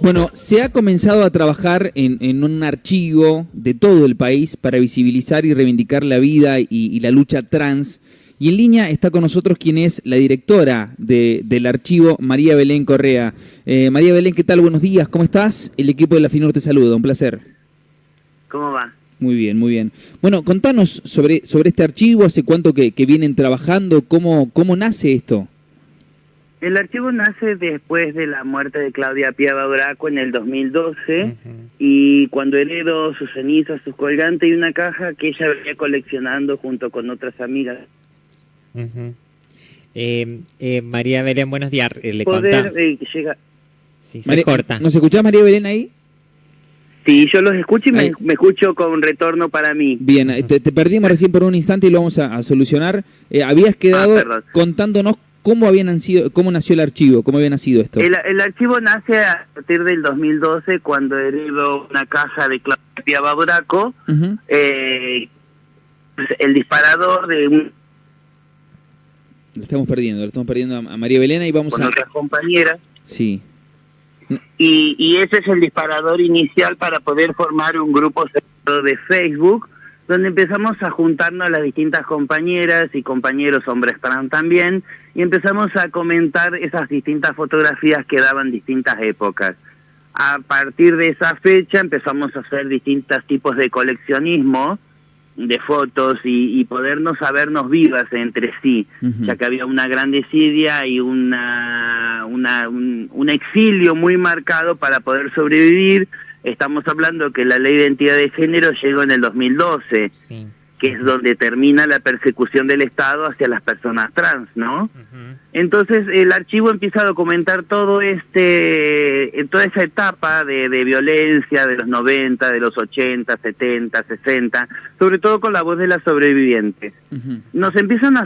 Bueno, se ha comenzado a trabajar en un archivo de todo el país para visibilizar y reivindicar la vida y la lucha trans. Y en línea está con nosotros quien es la directora del archivo, María Belén Correa. María Belén, ¿qué tal? Buenos días, ¿cómo estás? El equipo de la FINUR te saluda, un placer. ¿Cómo va? Muy bien, muy bien. Bueno, contanos sobre este archivo, hace cuánto que vienen trabajando, cómo nace esto. El archivo nace después de la muerte de Claudia Piava Braco en el 2012 y cuando heredó sus cenizas, sus colgantes y una caja que ella venía coleccionando junto con otras amigas. María Belén, buenos días. Le Poder llega. Sí, se corta. ¿Nos escuchás, María Belén, ahí? Sí, yo los escucho y me escucho con retorno para mí. Bien, te perdimos recién por un instante y lo vamos a solucionar. Habías quedado contándonos cómo nació el archivo, cómo había nacido esto. El archivo nace a partir del 2012 cuando heredó una caja de Claudia Piava Braco, el disparador de un... Lo estamos perdiendo a María Belén y vamos con otras compañeras. Sí. Y ese es el disparador inicial para poder formar un grupo de Facebook, donde empezamos a juntarnos las distintas compañeras y compañeros hombres trans también, y empezamos a comentar esas distintas fotografías que daban distintas épocas. A partir de esa fecha empezamos a hacer distintos tipos de coleccionismo de fotos y podernos sabernos vivas entre sí, ya que había una gran desidia y un exilio muy marcado para poder sobrevivir. Estamos hablando que la ley de identidad de género llegó en el 2012, sí, que es donde termina la persecución del Estado hacia las personas trans, ¿no? Entonces el archivo empieza a documentar toda esa etapa de violencia de los 90, de los 80, 70, 60, sobre todo con la voz de las sobrevivientes. Nos empezamos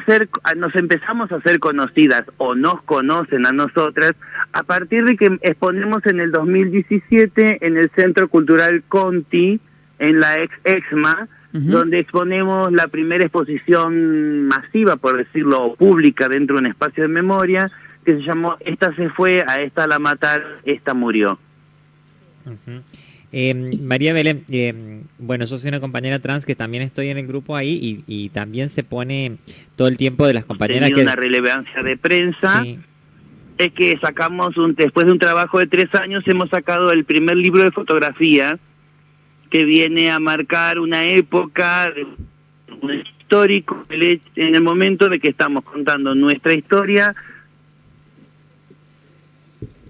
a hacer conocidas o nos conocen a nosotras a partir de que exponemos en el 2017 en el Centro Cultural Conti, en la ex-EXMA, donde exponemos la primera exposición masiva, por decirlo, pública dentro de un espacio de memoria, que se llamó Esta se fue, a esta la mataron, esta murió. María Belén, bueno, yo soy una compañera trans que también estoy en el grupo ahí y también se pone todo el tiempo de las compañeras que... una relevancia de prensa, sí. Es que sacamos, después de un trabajo de 3 años, hemos sacado el primer libro de fotografía que viene a marcar una época, un histórico, en el momento de que estamos contando nuestra historia.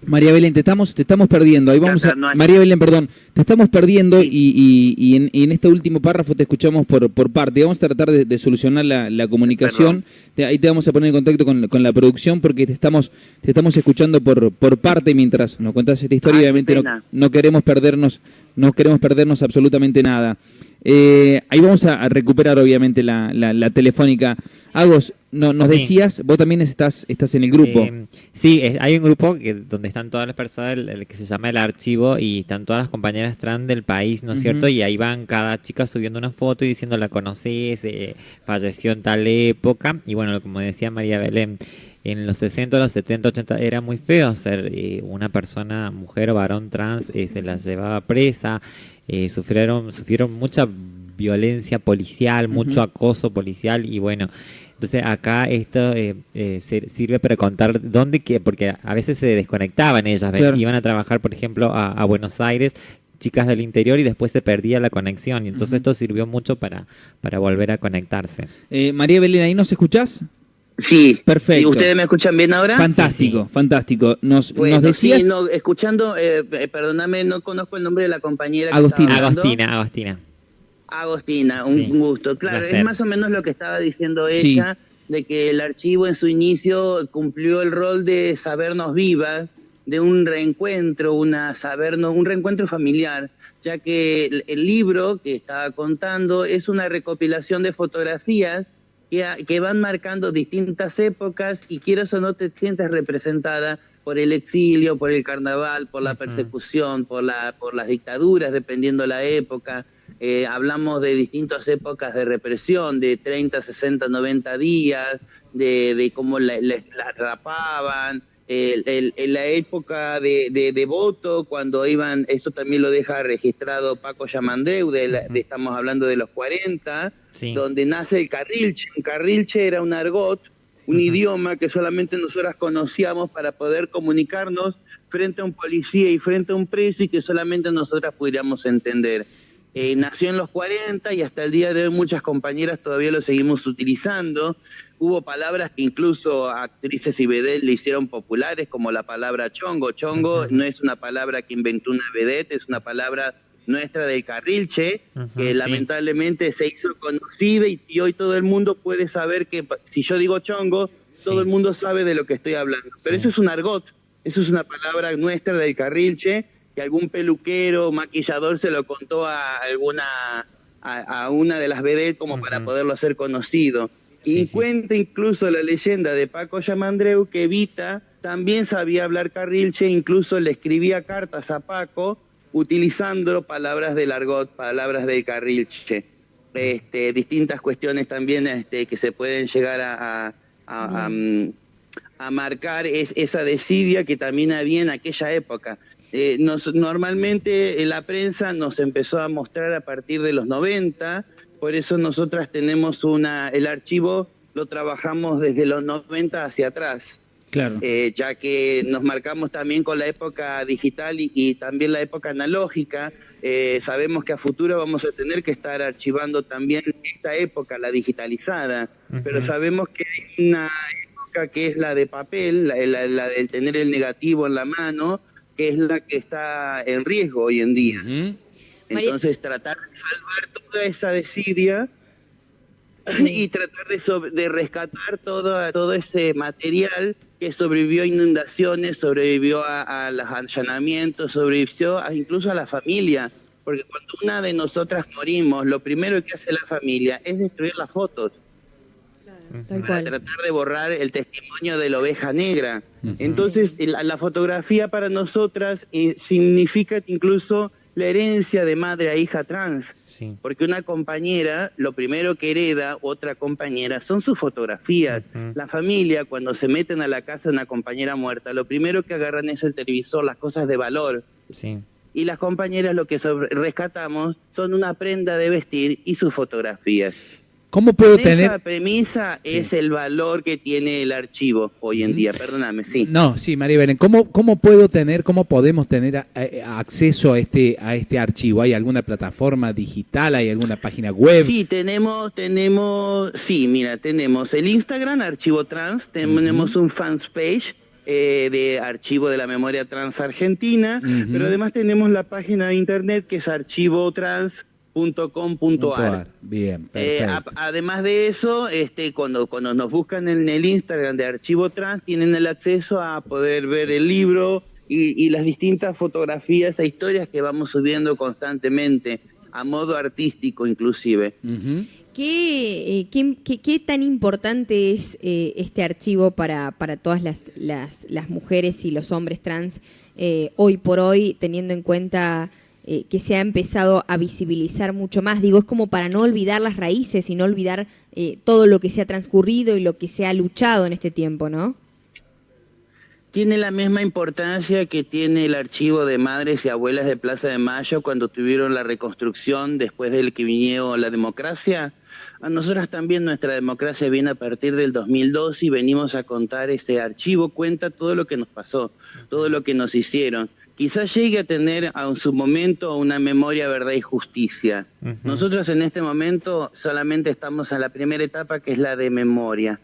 María Belén, te estamos perdiendo. Ahí vamos María Belén, perdón, te estamos perdiendo y en este último párrafo te escuchamos por parte. Vamos a tratar de solucionar la comunicación. Ahí te vamos a poner en contacto con la producción porque te estamos escuchando por parte mientras nos contás esta historia. Obviamente no queremos perdernos absolutamente nada. Ahí vamos a recuperar obviamente la telefónica. Agos, nos decías, vos también estás en el grupo. Sí, hay un grupo donde están todas las personas, el que se llama El Archivo, y están todas las compañeras trans del país, ¿no es cierto? Y ahí van cada chica subiendo una foto y diciendo la conocés, falleció en tal época. Y bueno, como decía María Belén, en los 60, los 70, 80 era muy feo ser una persona, mujer o varón trans, se las llevaba presa, sufrieron mucha violencia policial, mucho acoso policial y bueno, entonces acá esto sirve para contar porque a veces se desconectaban ellas, claro. Iban a trabajar, por ejemplo, a Buenos Aires, chicas del interior, y después se perdía la conexión y entonces esto sirvió mucho para volver a conectarse. María Belén, ¿ahí nos escuchás? Sí, perfecto. ¿Y ustedes me escuchan bien ahora? Fantástico, sí. Fantástico. Nos decías... Sí, escuchando, perdóname, no conozco el nombre de la compañera. Agostina, un gusto. Claro, es más o menos lo que estaba diciendo ella, de que el archivo en su inicio cumplió el rol de sabernos vivas, de un reencuentro, un reencuentro familiar, ya que el libro que estaba contando es una recopilación de fotografías que van marcando distintas épocas y quieras o no te sientes representada por el exilio, por el carnaval, por la persecución, por las dictaduras, dependiendo la época. Hablamos de distintas épocas de represión, de 30, 60, 90 días, de cómo la rapaban, en la época de voto, cuando iban, eso también lo deja registrado Paco Yamandreu, estamos hablando de los 40, sí, donde nace el carrilche. Un carrilche era un argot, un idioma que solamente nosotras conocíamos para poder comunicarnos frente a un policía y frente a un preso, y que solamente nosotras pudiéramos entender. Nació en los 40 y hasta el día de hoy muchas compañeras todavía lo seguimos utilizando. Hubo palabras que incluso actrices y vedette le hicieron populares, como la palabra chongo. Chongo no es una palabra que inventó una vedette, es una palabra nuestra del carrilche, que lamentablemente se hizo conocida, y hoy todo el mundo puede saber que si yo digo chongo, todo el mundo sabe de lo que estoy hablando. Pero eso es un argot, eso es una palabra nuestra del carrilche, que algún peluquero, maquillador se lo contó a una de las vedettes como para poderlo hacer conocido. Y cuenta incluso la leyenda de Paco Yamandreu que Evita también sabía hablar carrilche, incluso le escribía cartas a Paco utilizando palabras del argot, palabras del carrilche. Distintas cuestiones también que se pueden llegar a marcar esa desidia que también había en aquella época. Normalmente la prensa nos empezó a mostrar a partir de los 90, por eso nosotras tenemos el archivo lo trabajamos desde los 90 hacia atrás. Claro. Ya que nos marcamos también con la época digital y también la época analógica. Sabemos que a futuro vamos a tener que estar archivando también esta época, la digitalizada, pero sabemos que hay una época que es la de papel, la del tener el negativo en la mano, que es la que está en riesgo hoy en día. Entonces tratar de salvar toda esa desidia y tratar de rescatar todo ese material que sobrevivió a inundaciones, sobrevivió a los allanamientos, sobrevivió incluso a la familia, porque cuando una de nosotras morimos, lo primero que hace la familia es destruir las fotos. Para tratar de borrar el testimonio de la oveja negra. Entonces la fotografía para nosotras significa incluso la herencia de madre a hija trans, porque una compañera, lo primero que hereda otra compañera son sus fotografías. La familia, cuando se meten a la casa de una compañera muerta, lo primero que agarran es el televisor, las cosas de valor. Y las compañeras lo que rescatamos son una prenda de vestir y sus fotografías. ¿Cómo puedo tener? Esa premisa es el valor que tiene el archivo hoy en día, perdóname, No, María Belén, ¿cómo podemos tener acceso a este archivo? ¿Hay alguna plataforma digital? ¿Hay alguna página web? Sí, tenemos el Instagram, Archivo Trans, tenemos un fanpage de Archivo de la Memoria Trans Argentina, pero además tenemos la página de internet que es archivotrans.com.ar. Bien, perfecto. Además de eso, cuando nos buscan en el Instagram de Archivo Trans, tienen el acceso a poder ver el libro y las distintas fotografías e historias que vamos subiendo constantemente, a modo artístico inclusive. ¿Qué tan importante es este archivo para todas las mujeres y los hombres trans hoy por hoy, teniendo en cuenta que se ha empezado a visibilizar mucho más? Digo, es como para no olvidar las raíces y no olvidar todo lo que se ha transcurrido y lo que se ha luchado en este tiempo, ¿no? Tiene la misma importancia que tiene el archivo de madres y abuelas de Plaza de Mayo cuando tuvieron la reconstrucción después del que vino la democracia. A nosotras también nuestra democracia viene a partir del 2002 y venimos a contar ese archivo, cuenta todo lo que nos pasó, todo lo que nos hicieron. Quizás llegue a tener en su momento una memoria, verdad y justicia. Nosotros en este momento solamente estamos en la primera etapa, que es la de memoria.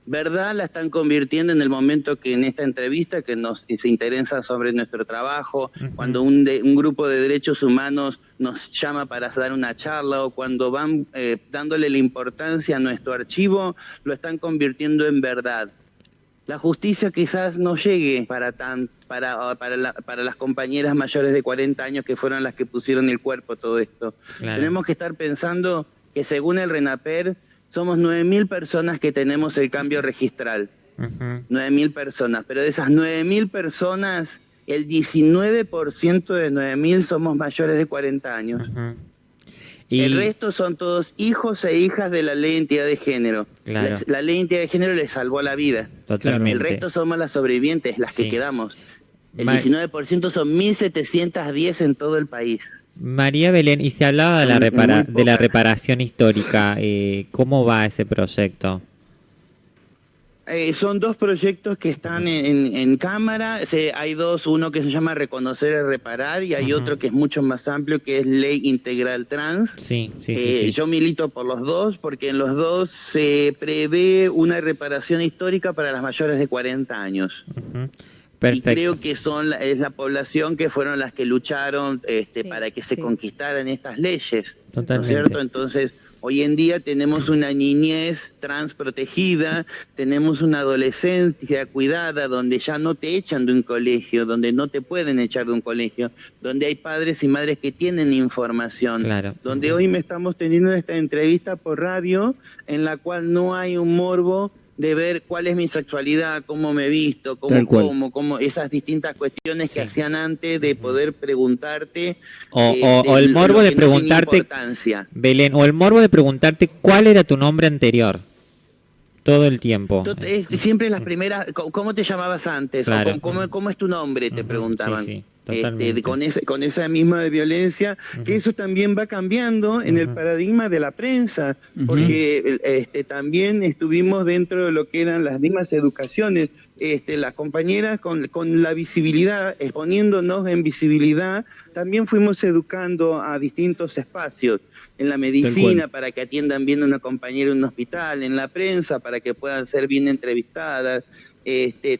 Verdad la están convirtiendo en el momento que en esta entrevista que se interesa sobre nuestro trabajo, cuando un grupo de derechos humanos nos llama para dar una charla, o cuando van dándole la importancia a nuestro archivo, lo están convirtiendo en verdad. La justicia quizás no llegue para las compañeras mayores de 40 años que fueron las que pusieron el cuerpo a todo esto. Claro. Tenemos que estar pensando que según el RENAPER somos 9.000 personas que tenemos el cambio registral. 9.000 personas, pero de esas 9.000 personas, el 19% de 9.000 somos mayores de 40 años. El resto son todos hijos e hijas de la ley de identidad de género. Claro. La ley de identidad de género les salvó la vida. Totalmente. El resto somos las sobrevivientes, las que quedamos. El 19% son 1.710 en todo el país. María Belén, y se hablaba de la reparación histórica. ¿Cómo va ese proyecto? Son dos proyectos que están en cámara. Hay dos, uno que se llama Reconocer y Reparar, y hay otro que es mucho más amplio, que es Ley Integral Trans. Sí. Yo milito por los dos, porque en los dos se prevé una reparación histórica para las mayores de 40 años. Perfecto. Y creo que es la población que fueron las que lucharon para que se conquistaran estas leyes. Totalmente. ¿No es cierto? Entonces, hoy en día tenemos una niñez trans protegida, tenemos una adolescencia cuidada, donde ya no te echan de un colegio, donde no te pueden echar de un colegio, donde hay padres y madres que tienen información, donde hoy me estamos teniendo esta entrevista por radio, en la cual no hay un morbo de ver cuál es mi sexualidad, cómo me he visto, cómo esas distintas cuestiones que hacían antes de poder preguntarte. O el morbo de preguntarte, Belén, o el morbo de preguntarte cuál era tu nombre anterior. Todo el tiempo. Siempre las primeras, ¿cómo te llamabas antes? Claro. O ¿cómo es tu nombre? Te preguntaban. Sí. Con esa misma de violencia, que eso también va cambiando en el paradigma de la prensa, porque también estuvimos dentro de lo que eran las mismas educaciones, las compañeras con la visibilidad, exponiéndonos en visibilidad, también fuimos educando a distintos espacios, en la medicina para que atiendan bien a una compañera en un hospital, en la prensa para que puedan ser bien entrevistadas.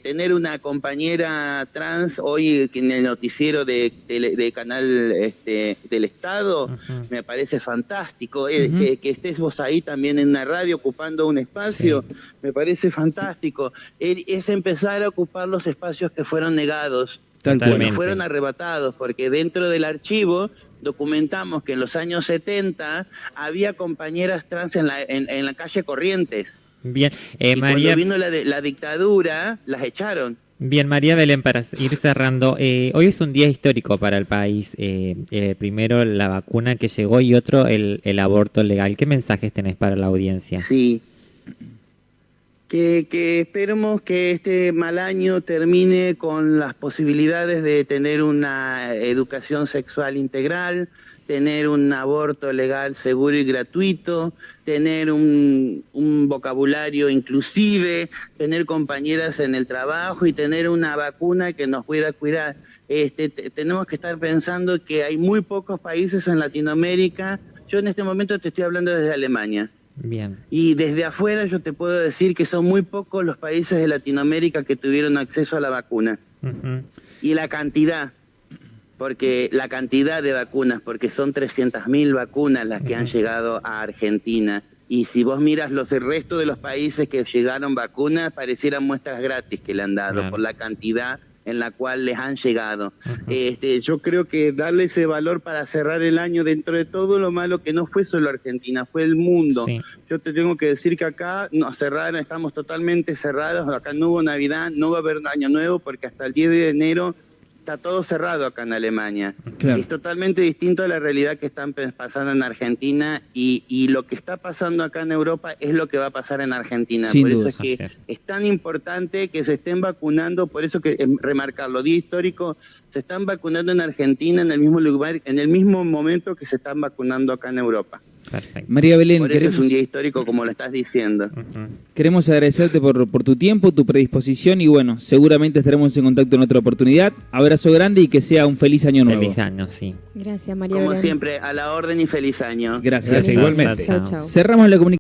Tener una compañera trans hoy en el noticiero de canal del Estado me parece fantástico. Que estés vos ahí también en una radio ocupando un espacio me parece fantástico. Es empezar a ocupar los espacios que fueron negados, que fueron arrebatados, porque dentro del archivo documentamos que en los años 70 había compañeras trans en la calle Corrientes. Bien, María, cuando vino la dictadura, las echaron. Bien, María Belén, para ir cerrando, hoy es un día histórico para el país. Primero la vacuna que llegó y otro el aborto legal. ¿Qué mensajes tenés para la audiencia? Sí, que esperemos que este mal año termine con las posibilidades de tener una educación sexual integral, tener un aborto legal, seguro y gratuito, tener un vocabulario inclusive, tener compañeras en el trabajo y tener una vacuna que nos pueda cuidar. Tenemos que estar pensando que hay muy pocos países en Latinoamérica. Yo en este momento te estoy hablando desde Alemania. Bien. Y desde afuera yo te puedo decir que son muy pocos los países de Latinoamérica que tuvieron acceso a la vacuna. Y la cantidad, porque la cantidad de vacunas, porque son 300.000 vacunas las que han llegado a Argentina. Y si vos miras el resto de los países que llegaron vacunas, parecieran muestras gratis que le han dado por la cantidad en la cual les han llegado. Yo creo que darle ese valor para cerrar el año dentro de todo lo malo, que no fue solo Argentina, fue el mundo. Yo te tengo que decir que acá estamos totalmente cerrados, acá no hubo Navidad, no va a haber Año Nuevo, porque hasta el 10 de enero está todo cerrado acá en Alemania. Es totalmente distinto a la realidad que están pasando en Argentina, y lo que está pasando acá en Europa es lo que va a pasar en Argentina. Por eso es que es tan importante que se estén vacunando, por eso que remarcarlo, día histórico, se están vacunando en Argentina en el mismo lugar, en el mismo momento que se están vacunando acá en Europa. Perfecto. María Belén, por eso es un día histórico, como lo estás diciendo. Queremos agradecerte por tu tiempo, tu predisposición, y bueno, seguramente estaremos en contacto en otra oportunidad. Abrazo grande y que sea un feliz año nuevo. Feliz año, sí. Gracias, María Como Belén. siempre, a la orden y feliz año. Gracias, igualmente. Chau, chau. Cerramos la comunicación.